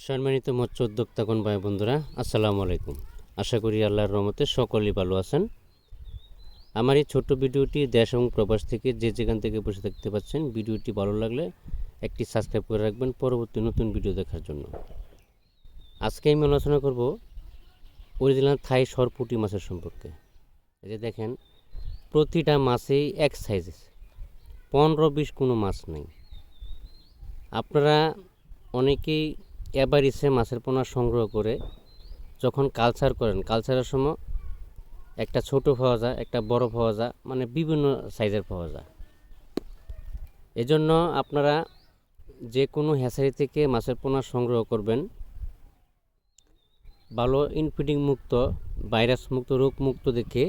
সম্মানিত মৎস্য উদ্যোক্তাগণ ভাই বন্ধুরা, আসসালামু আলাইকুম। আশা করি আল্লাহর রহমতে সকলেই ভালো আছেন। আমার এই ছোট্ট ভিডিওটি দেশ এবং প্রবাস থেকে যে যেখান থেকে বসে দেখতে পাচ্ছেন, ভিডিওটি ভালো লাগলে একটি সাবস্ক্রাইব করে রাখবেন পরবর্তী নতুন ভিডিও দেখার জন্য। আজকে আমি আলোচনা করব অরিজিনাল থাই সরপুঁটি মাছের সম্পর্কে। এই যে দেখেন, প্রতিটা মাছেই এক সাইজ, 15-20 কোনো মাছ নেই। আপনারা অনেকেই এভারেজে মাছের পোনা সংগ্রহ করে যখন কালচার করেন, কালচারের সময় একটা ছোট পাওয়া যায়, একটা বড় পাওয়া যায়, মানে বিভিন্ন সাইজের পাওয়া যায়। এজন্য আপনারা যে কোনো হ্যাচারি থেকে মাছের পোনা সংগ্রহ করবেন, ভালো ইনফিডিং মুক্ত, ভাইরাস মুক্ত, রোগ মুক্ত দেখে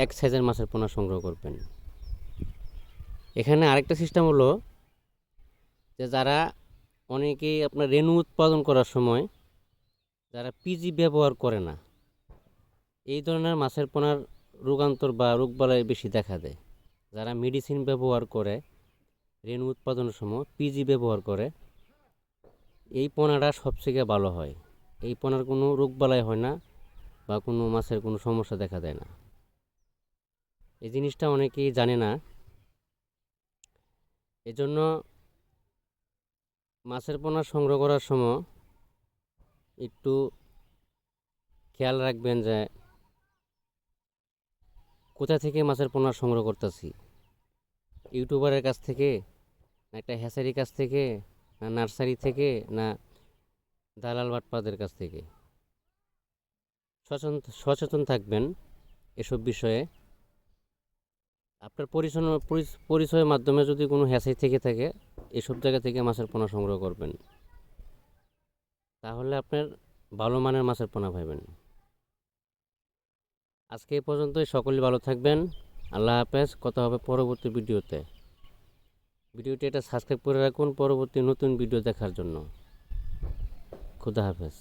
এক সাইজের মাছের পোনা সংগ্রহ করবেন। এখানে আরেকটা সিস্টেম হলো যে যারা অনেকেই আপনার রেণু উৎপাদন করার সময় যারা পিজি ব্যবহার করে না, এই ধরনের মাছের পোনার রোগান্তর বা রোগবালাই বেশি দেখা দেয়। যারা মেডিসিন ব্যবহার করে রেণু উৎপাদনের সময় পিজি ব্যবহার করে, এই পোনাটা সবথেকে ভালো হয়। এই পোনার কোনো রোগবালাই হয় না বা কোনো মাছের কোনো সমস্যা দেখা দেয় না। এই জিনিসটা অনেকেই জানে না। এজন্য মাছের পোনা সংগ্রহ করার সময় একটু খেয়াল রাখবেন যে কোথা থেকে মাছের পোনা সংগ্রহ করতেছি, ইউটিউবারের কাছ থেকে, না একটা হ্যাচারির কাছ থেকে, না নার্সারি থেকে, না দালাল বাটপাদের কাছ থেকে। সচেতন থাকবেন এসব বিষয়ে। আপনার পরিচয়ের মাধ্যমে যদি কোনো হ্যাচারি থেকে থাকে, এসব জায়গা থেকে মাছের পোনা সংগ্রহ করবেন, তাহলে আপনার ভালো মানের মাছের পোনা পাবেন। আজকে এই পর্যন্তই। সকলেই ভালো থাকবেন। আল্লাহ হাফেজ। কথা হবে পরবর্তী ভিডিওতে। ভিডিওটি এটা সাবস্ক্রাইব করে রাখুন পরবর্তী নতুন ভিডিও দেখার জন্য। খুদা হাফেজ।